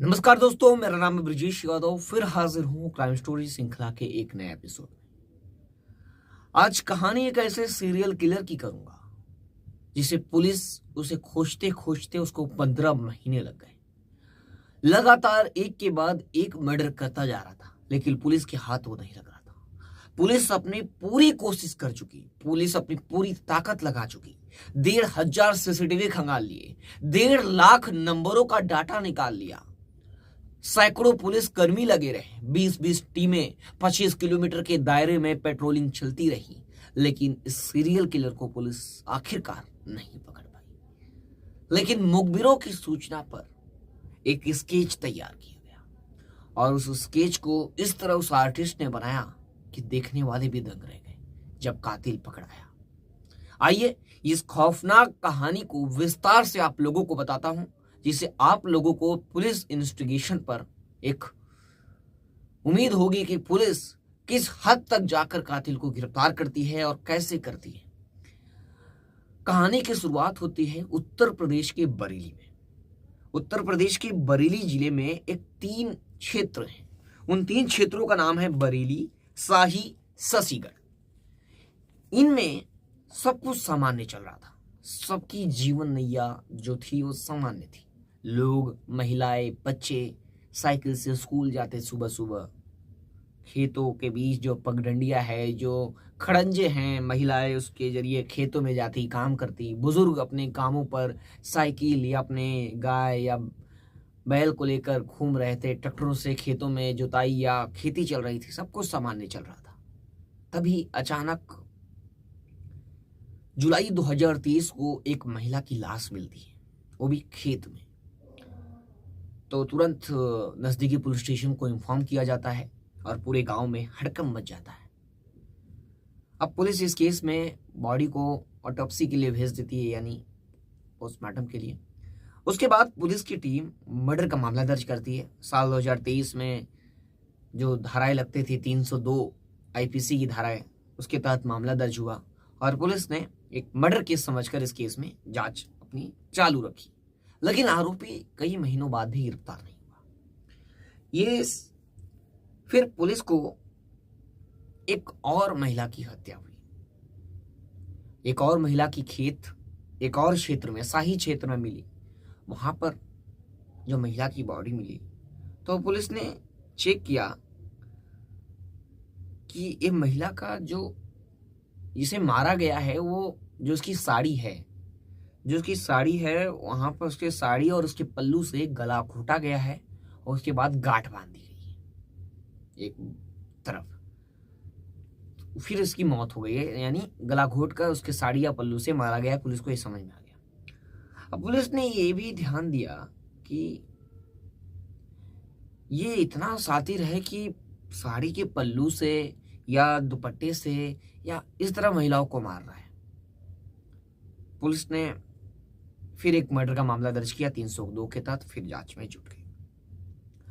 नमस्कार दोस्तों, मेरा नाम है ब्रजेश यादव। फिर हाजिर हूँ क्राइम स्टोरी श्रृंखला के एक नए एपिसोड में। आज कहानी एक ऐसे सीरियल किलर की करूंगा जिसे पुलिस उसे खोजते खोजते उसको 15 महीने लग गए। लगातार एक के बाद एक मर्डर करता जा रहा था, लेकिन पुलिस के हाथ वो नहीं लग रहा था। पुलिस अपनी पूरी कोशिश कर चुकी, पुलिस अपनी पूरी ताकत लगा चुकी। 1,500 सीसीटीवी खंगाल लिए, 1.5 लाख नंबरों का डाटा निकाल लिया, सैकड़ों पुलिस कर्मी लगे रहे, 20-20 टीमें 25 किलोमीटर के दायरे में पेट्रोलिंग चलती रही, लेकिन इस सीरियल किलर को पुलिस आखिरकार नहीं पकड़ पाई। लेकिन मुखबिरों की सूचना पर एक स्केच तैयार किया गया और उस स्केच को इस तरह उस आर्टिस्ट ने बनाया कि देखने वाले भी दंग रह गए जब कातिल पकड़ाया। आइए इस खौफनाक कहानी को विस्तार से आप लोगों को बताता हूं, जिससे आप लोगों को पुलिस इन्वेस्टिगेशन पर एक उम्मीद होगी कि पुलिस किस हद तक जाकर कातिल को गिरफ्तार करती है और कैसे करती है। कहानी की शुरुआत होती है उत्तर प्रदेश के बरेली में। उत्तर प्रदेश के बरेली जिले में एक 3 क्षेत्र हैं। उन 3 क्षेत्रों का नाम है बरेली, शाही, शशिगढ़। इनमें सब कुछ सामान्य चल रहा था। सबकी जीवन नैया जो थी वो सामान्य थी। लोग, महिलाएं, बच्चे साइकिल से स्कूल जाते सुबह सुबह। खेतों के बीच जो पगडंडियां है, जो खड़ंजे हैं, महिलाएं उसके जरिए खेतों में जाती, काम करती। बुजुर्ग अपने कामों पर साइकिल या अपने गाय या बैल को लेकर घूम रहे थे। ट्रैक्टरों से खेतों में जुताई या खेती चल रही थी। सब कुछ सामान्य चल रहा था। तभी अचानक जुलाई 2023 को एक महिला की लाश मिलती है, वो भी खेत में। तो तुरंत नजदीकी पुलिस स्टेशन को इन्फॉर्म किया जाता है और पूरे गांव में हड़कंप मच जाता है। अब पुलिस इस केस में बॉडी को ऑटोप्सी के लिए भेज देती है, यानी पोस्टमार्टम के लिए। उसके बाद पुलिस की टीम मर्डर का मामला दर्ज करती है। साल 2023 में जो धाराएं लगती थी, 302 आईपीसी की धाराएं, उसके तहत मामला दर्ज हुआ और पुलिस ने एक मर्डर केस समझकर इस केस में जांच अपनी चालू रखी। लेकिन आरोपी कई महीनों बाद भी गिरफ्तार नहीं हुआ। ये फिर पुलिस को एक और महिला की हत्या हुई। एक और महिला की खेत एक और क्षेत्र में, शाही क्षेत्र में मिली। वहां पर जो महिला की बॉडी मिली तो पुलिस ने चेक किया कि ये महिला का जो जिसे मारा गया है, वो जो उसकी साड़ी है, वहां पर उसके साड़ी और उसके पल्लू से गला घोटा गया है और उसके बाद गांठ बांध दी गई है एक तरफ। फिर इसकी मौत हो गई है, यानी गला घोट कर उसके साड़ी या पल्लू से मारा गया है। पुलिस को ये समझ में आ गया। अब पुलिस ने ये भी ध्यान दिया कि ये इतना शातिर है कि साड़ी के पल्लू से या दुपट्टे से या इस तरह महिलाओं को मार रहा है। पुलिस ने फिर एक मर्डर का मामला दर्ज किया 302 के तहत। फिर जांच में जुट गई।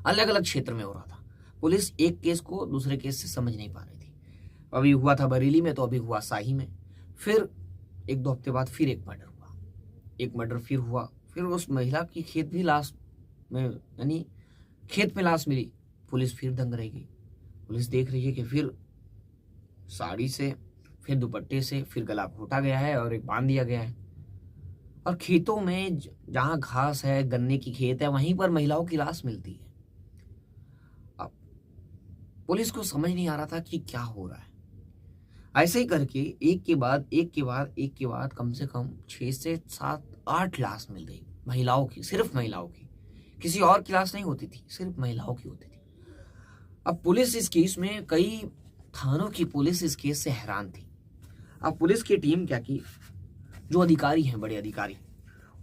अलग अलग क्षेत्र में हो रहा था। पुलिस एक केस को दूसरे केस से समझ नहीं पा रही थी। अभी हुआ था बरेली में, तो अभी हुआ शाही में। फिर 1-2 हफ्ते बाद फिर एक मर्डर हुआ। एक मर्डर फिर हुआ। फिर उस महिला की खेत भी लाश में, यानी खेत में लाश मिली। पुलिस फिर दंग रह गई। पुलिस देख रही है कि फिर साड़ी से, फिर दुपट्टे से, फिर गला घोटा गया है और एक बांध दिया गया है। और खेतों में जहां घास है, गन्ने की खेत है, वहीं पर महिलाओं की लाश मिलती है। अब पुलिस को समझ नहीं आ रहा था कि क्या हो रहा है। ऐसे ही करके एक के बाद कम से कम 6 से 7-8 लाश मिल गई महिलाओं की, सिर्फ महिलाओं की। किसी और की लाश नहीं होती थी, सिर्फ महिलाओं की होती थी। अब पुलिस इस केस में, कई थानों की पुलिस इस केस से हैरान थी। अब पुलिस की टीम क्या की, जो अधिकारी हैं, बड़े अधिकारी,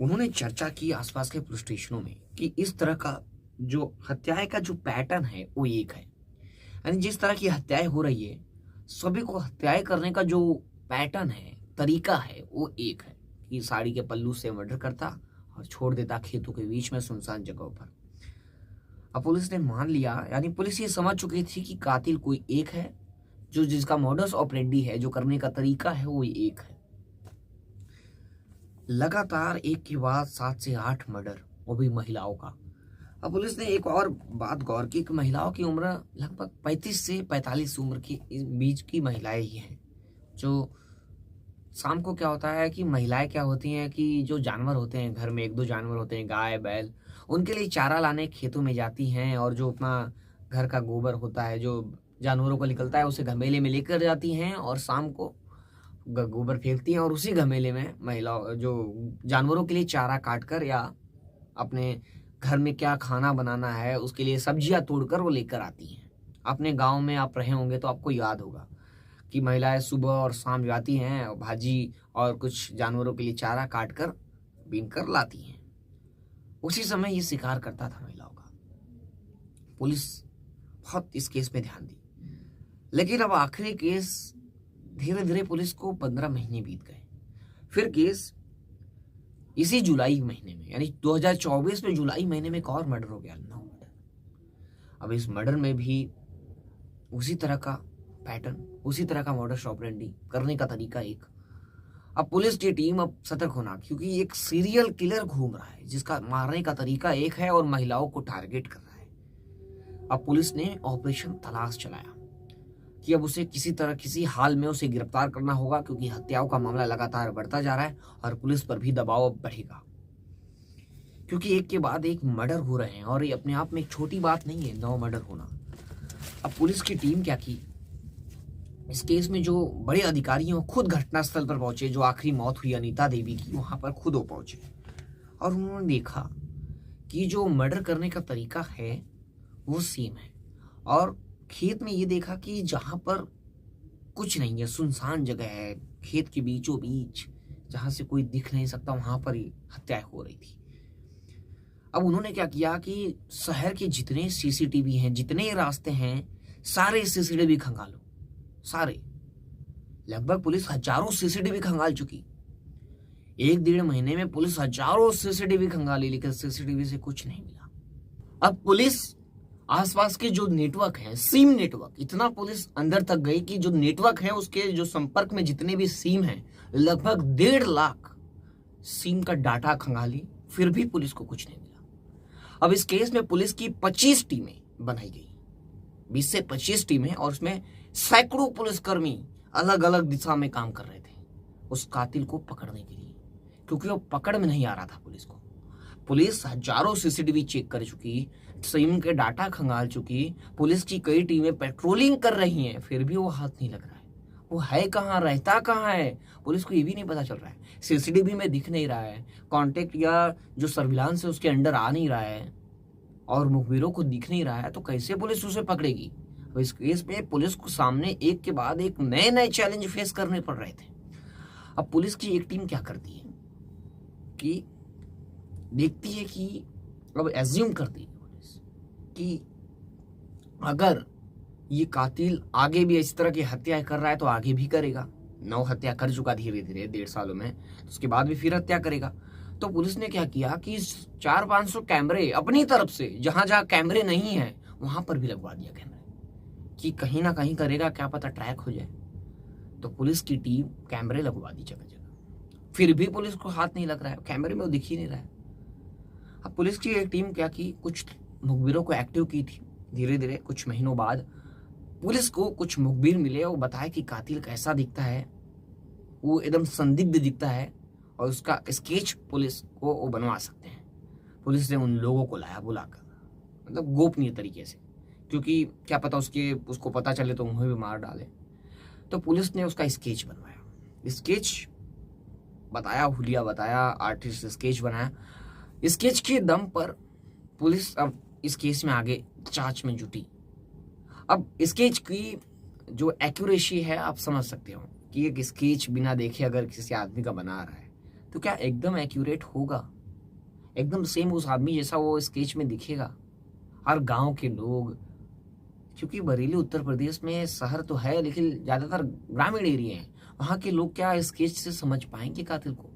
उन्होंने चर्चा की आसपास के पुलिस स्टेशनों में कि इस तरह का जो हत्याएं का जो पैटर्न है वो एक है। यानी जिस तरह की हत्याएं हो रही है, सभी को हत्याएं करने का जो पैटर्न है, तरीका है, वो एक है कि साड़ी के पल्लू से मर्डर करता और छोड़ देता खेतों के बीच में सुनसान जगहों पर। अब पुलिस ने मान लिया, यानी पुलिस ये समझ चुकी थी कि कातिल कोई एक है, जो जिसका मॉडस ऑपरेंडी है, जो करने का तरीका है, वो एक है। लगातार एक के बाद 7 से 8 मर्डर, वो भी महिलाओं का। अब पुलिस ने एक और बात गौर की कि महिलाओं की उम्र लगभग 35 से 45 उम्र के बीच की महिलाएं ही हैं। जो शाम को क्या होता है कि महिलाएं क्या होती हैं कि जो जानवर होते हैं घर में, एक दो जानवर होते हैं, गाय बैल, उनके लिए चारा लाने खेतों में जाती हैं और जो अपना घर का गोबर होता है जो जानवरों को निकलता है उसे गमेले में लेकर जाती हैं और शाम को गोबर फेंकती हैं और उसी गमेले में महिला जो जानवरों के लिए चारा काट कर या अपने घर में क्या खाना बनाना है उसके लिए सब्जियां तोड़कर वो लेकर आती हैं। अपने गांव में आप रहे होंगे तो आपको याद होगा कि महिलाएं सुबह और शाम जाती हैं और भाजी और कुछ जानवरों के लिए चारा काट कर बीन कर लाती हैं। उसी समय ये शिकार करता था महिलाओं का। पुलिस बहुत इस केस में ध्यान दी, लेकिन अब आखिरी केस धीरे धीरे पुलिस को 15 महीने बीत गए। फिर केस इसी जुलाई महीने में यानी 2024 में जुलाई महीने में एक और मर्डर हो गया, 9 मर्डर। अब इस मर्डर में भी उसी तरह का पैटर्न, उसी तरह का मॉडस ऑपरेंडी करने का तरीका एक। अब पुलिस की टीम अब सतर्क होना, क्योंकि एक सीरियल किलर घूम रहा है जिसका मारने का तरीका एक है और महिलाओं को टारगेट कर रहा है। अब पुलिस ने ऑपरेशन तलाश चलाया कि अब उसे किसी तरह किसी हाल में उसे गिरफ्तार करना होगा, क्योंकि हत्याओं का मामला लगातार बढ़ता जा रहा है और पुलिस पर भी दबाव बढ़ेगा, क्योंकि एक के बाद एक मर्डर हो रहे हैं और ये अपने आप में एक छोटी बात नहीं है 9 मर्डर होना। अब पुलिस की टीम क्या की, इस केस में जो बड़े अधिकारी हैं वो खुद घटनास्थल पर पहुंचे। जो आखिरी मौत हुई अनीता देवी की, वहां पर खुद वो पहुंचे और उन्होंने देखा कि जो मर्डर करने का तरीका है वो सेम है। और खेत में ये देखा कि जहां पर कुछ नहीं है, सुनसान जगह है, खेत के बीचों बीच जहां से कोई दिख नहीं सकता, वहां पर ही हत्या हो रही थी। अब उन्होंने क्या किया कि शहर के जितने सीसीटीवी हैं, जितने रास्ते हैं, सारे सीसीटीवी खंगालो, सारे। लगभग पुलिस हजारों सीसीटीवी खंगाल चुकी। 1-1.5 महीने में पुलिस हजारों सीसीटीवी खंगाली, लेकिन सीसीटीवी से कुछ नहीं मिला। अब पुलिस आसपास के जो नेटवर्क है, सिम नेटवर्क, इतना पुलिस अंदर तक गई कि जो नेटवर्क है उसके जो संपर्क में जितने भी सिम हैं, लगभग 1.5 लाख सिम का डाटा खंगाली, फिर भी पुलिस को कुछ नहीं मिला। अब इस केस में पुलिस की 25 टीमें बनाई गई, 20 से 25 टीमें, और उसमें सैकड़ों पुलिसकर्मी अलग अलग दिशा में काम कर रहे थे उस कातिल को पकड़ने के लिए, क्योंकि वो पकड़ में नहीं आ रहा था पुलिस को। पुलिस हजारों सीसीटीवी चेक कर चुकी, सिम के डाटा खंगाल चुकी, पुलिस की कई टीमें पेट्रोलिंग कर रही हैं, फिर भी वो हाथ नहीं लग रहा है। वो है कहाँ, रहता कहाँ है, पुलिस को ये भी नहीं पता चल रहा है। सीसीटीवी में दिख नहीं रहा है, कॉन्टेक्ट या जो सर्विलांस है उसके अंडर आ नहीं रहा है और मुखबिरों को दिख नहीं रहा है, तो कैसे पुलिस उसे पकड़ेगी। तो इस केस में पुलिस को सामने एक के बाद एक नए नए चैलेंज फेस करने पड़ रहे थे। अब पुलिस की एक टीम क्या करती है कि देखती है कि अब एज्यूम करती है पुलिस कि अगर ये कातिल आगे भी इस तरह की हत्या कर रहा है तो आगे भी करेगा। 9 हत्या कर चुका धीरे धीरे 1.5 सालों में, तो उसके बाद भी फिर हत्या करेगा। तो पुलिस ने क्या किया कि 400-500 कैमरे अपनी तरफ से, जहां जहां कैमरे नहीं है वहां पर भी लगवा दिया कैमरे, कि कहीं ना कहीं करेगा, क्या पता ट्रैक हो जाए। तो पुलिस की टीम कैमरे लगवा दी जगह जगह, फिर भी पुलिस को हाथ नहीं लग रहा है, कैमरे में वो दिख ही नहीं रहा है। अब पुलिस की एक टीम क्या की, कुछ मुखबिरों को एक्टिव की थी। धीरे धीरे कुछ महीनों बाद पुलिस को कुछ मुखबिर मिले, वो बताया कि कातिल कैसा दिखता है, वो एकदम संदिग्ध दिखता है और उसका स्केच पुलिस को वो बनवा सकते हैं। पुलिस ने उन लोगों को लाया बुलाकर, मतलब गोपनीय तरीके से, क्योंकि क्या पता उसको पता चले तो उन्हें भी मार डाले। तो पुलिस ने उसका स्केच बनवाया, स्केच बताया, हुलिया बताया, आर्टिस्ट स्केच बनाया। स्केच के दम पर पुलिस अब इस केस में आगे जांच में जुटी। अब स्केच की जो एक्यूरेसी है आप समझ सकते हो कि एक स्केच बिना देखे अगर किसी आदमी का बना रहा है तो क्या एकदम एक्यूरेट होगा, एकदम सेम उस आदमी जैसा वो स्केच में दिखेगा। हर गांव के लोग, क्योंकि बरेली उत्तर प्रदेश में शहर तो है लेकिन ज्यादातर ग्रामीण एरिया है, वहां के लोग क्या स्केच से समझ पाएंगे कातिल को?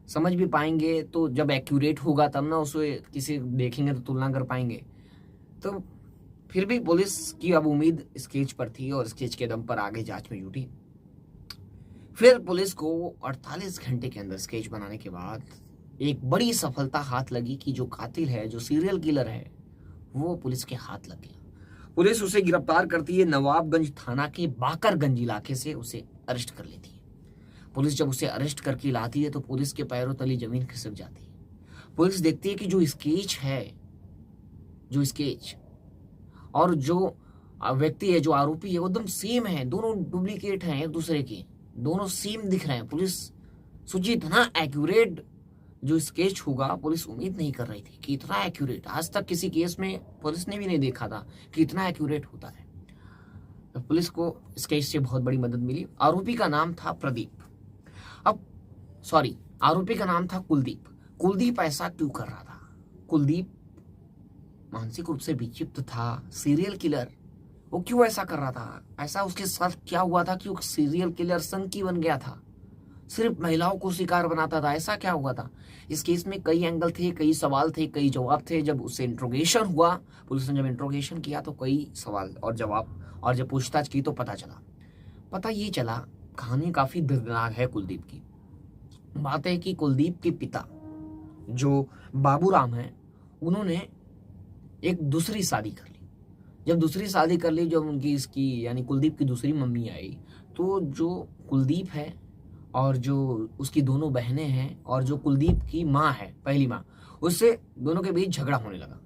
समझ भी पाएंगे तो जब एक्यूरेट होगा तब ना उसे किसी देखेंगे तो तुलना कर पाएंगे। तो फिर भी पुलिस की अब उम्मीद स्केच पर थी और स्केच के दम पर आगे जांच में जुटी। फिर पुलिस को 48 घंटे के अंदर स्केच बनाने के बाद एक बड़ी सफलता हाथ लगी कि जो कातिल है, जो सीरियल किलर है, वो पुलिस के हाथ लग गया। पुलिस उसे गिरफ्तार करती है, नवाबगंज थाना के बाकरगंज इलाके से उसे अरेस्ट कर लेती है। पुलिस जब उसे अरेस्ट करके लाती है तो पुलिस के पैरों तले जमीन खिसक जाती है। पुलिस देखती है कि जो स्केच है, जो स्केच और जो व्यक्ति है, जो आरोपी है, वो एकदम सेम है, दोनों डुप्लीकेट हैं एक दूसरे के, दोनों सेम दिख रहे हैं। पुलिस सोची इतना एक्यूरेट जो स्केच होगा, पुलिस उम्मीद नहीं कर रही थी कि इतना एक्यूरेट, आज तक किसी केस में पुलिस ने भी नहीं देखा था कि इतना एक्यूरेट होता है। तो पुलिस को स्केच से बहुत बड़ी मदद मिली। आरोपी का नाम था प्रदीप, आरोपी का नाम था कुलदीप। कुलदीप ऐसा क्यों कर रहा था? कुलदीप मानसिक रूप से विक्षिप्त था, सीरियल किलर। वो क्यों ऐसा कर रहा था? ऐसा उसके साथ क्या हुआ था कि वो सीरियल किलर संकी बन गया था, सिर्फ महिलाओं को शिकार बनाता था? ऐसा क्या हुआ था? इस केस में कई एंगल थे, कई सवाल थे, कई जवाब थे। जब उससे इंट्रोगेशन हुआ, पुलिस ने जब इंट्रोगेशन किया तो कई सवाल और जवाब, और जब पूछताछ की तो पता ये चला, कहानी काफी दर्दनाक है कुलदीप की। बात है कि कुलदीप के पिता जो बाबूराम हैं, उन्होंने एक दूसरी शादी कर ली। जब दूसरी शादी कर ली, जब उनकी इसकी यानी कुलदीप की दूसरी मम्मी आई, तो जो कुलदीप है और जो उसकी दोनों बहनें हैं और जो कुलदीप की माँ है, पहली माँ, उससे दोनों के बीच झगड़ा होने लगा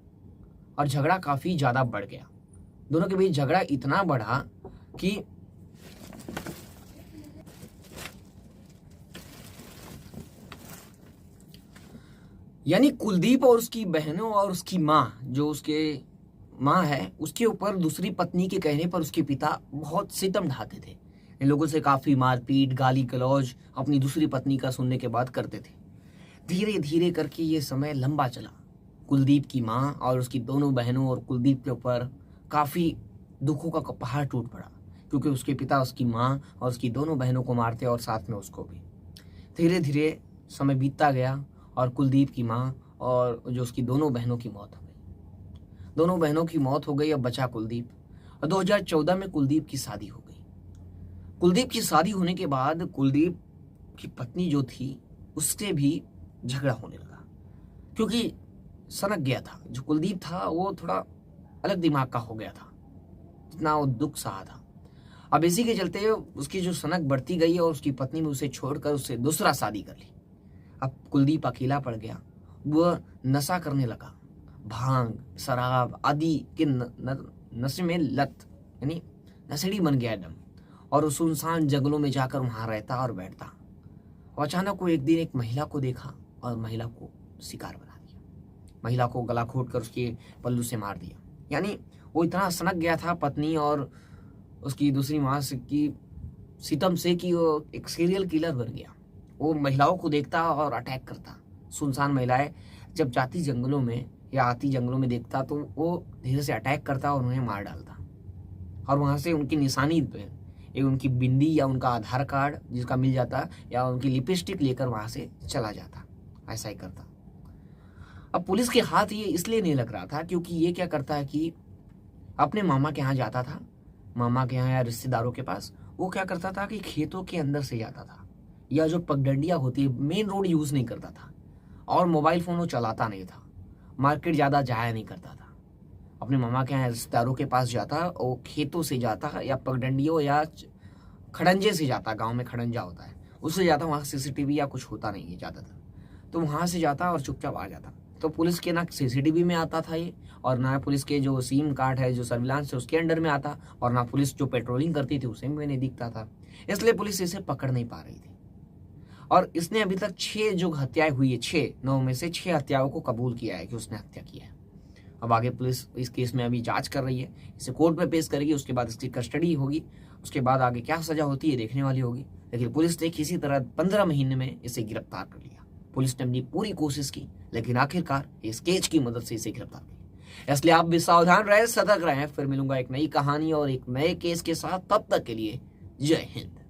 और झगड़ा काफी ज्यादा बढ़ गया। दोनों के बीच झगड़ा इतना बढ़ा कि यानी कुलदीप और उसकी बहनों और उसकी माँ, जो उसके माँ है, उसके ऊपर दूसरी पत्नी के कहने पर उसके पिता बहुत सितम ढाते थे। इन लोगों से काफी मारपीट, गाली गलौज अपनी दूसरी पत्नी का सुनने के बाद करते थे। धीरे धीरे करके ये समय लंबा चला। कुलदीप की माँ और उसकी दोनों बहनों और कुलदीप के ऊपर काफी दुखों का पहाड़ टूट पड़ा, क्योंकि उसके पिता उसकी माँ और उसकी दोनों बहनों को मारते और साथ में उसको भी। धीरे धीरे समय बीतता गया और कुलदीप की माँ और जो उसकी दोनों बहनों की मौत हो गई। दोनों बहनों की मौत हो गई, अब बचा कुलदीप। और 2014 में कुलदीप की शादी हो गई। कुलदीप की शादी होने के बाद कुलदीप की पत्नी जो थी, उससे भी झगड़ा होने लगा, क्योंकि सनक गया था। जो कुलदीप था वो थोड़ा अलग दिमाग का हो गया था, इतना वो दुख सहा था। अब इसी के चलते उसकी जो सनक बढ़ती गई और उसकी पत्नी ने उसे छोड़कर उससे दूसरा शादी कर ली। अब कुलदीप अकेला पड़ गया। वह नशा करने लगा, भांग, शराब आदि के नशे में लत, यानी नशेड़ी बन गया एकदम, और उस सुनसान जंगलों में जाकर वहां रहता और बैठता। और अचानक वो एक दिन एक महिला को देखा और महिला को शिकार बना दिया। महिला को गला घोट कर उसके पल्लू से मार दिया। यानी वो इतना सनक गया था पत्नी और उसकी दूसरी माँ की सितम से कि वो एक सीरियल किलर बन गया। वो महिलाओं को देखता और अटैक करता। सुनसान महिलाएं जब जाती जंगलों में या आती जंगलों में देखता तो वो धीरे से अटैक करता और उन्हें मार डालता। और वहां से उनकी निशानी पे एक उनकी बिंदी या उनका आधार कार्ड जिसका मिल जाता या उनकी लिपस्टिक लेकर वहां से चला जाता। ऐसा ही करता। अब पुलिस के हाथ ये इसलिए नहीं लग रहा था क्योंकि ये क्या करता है कि अपने मामा के यहाँ जाता था, मामा के यहाँ या रिश्तेदारों के पास। वो क्या करता था कि खेतों के अंदर से जाता था, या जो पगडंडियां होती है, मेन रोड यूज नहीं करता था, और मोबाइल फोन वो चलाता नहीं था, मार्केट ज्यादा जाया नहीं करता था। अपने मामा के यहाँ रिश्तेदारों के पास जाता, वो खेतों से जाता या पगडंडियों या खड़ंजे से जाता, गांव में खड़ंजा होता है, उससे जाता। वहां सीसीटीवी या कुछ होता नहीं है ज्यादातर, तो वहां से जाता और चुपचाप आ जाता। तो पुलिस के ना सीसीटीवी में आता था ये, और ना पुलिस के जो सिम कार्ड है, जो सर्विलांस है, उसके अंडर में आता, और ना पुलिस जो पेट्रोलिंग करती थी उसे में नहीं दिखता था। इसलिए पुलिस इसे पकड़ नहीं पा रही थी। और इसने अभी तक 6 जो हत्याएं हुई है, 9 में से 6 हत्याओं को कबूल किया है कि उसने हत्या किया है। अब आगे पुलिस इस केस में अभी जांच कर रही है, इसे कोर्ट में पेश करेगी, उसके बाद इसकी कस्टडी होगी, उसके बाद आगे क्या सजा होती है देखने वाली होगी। लेकिन पुलिस ने किसी तरह 15 महीने में इसे गिरफ्तार कर लिया। पुलिस ने अपनी पूरी कोशिश की, लेकिन आखिरकार इस केस की मदद से इसे गिरफ्तार किया। इसलिए आप भी सावधान रहे, सतर्क रहे। फिर मिलूंगा एक नई कहानी और एक नए केस के साथ। तब तक के लिए जय हिंद।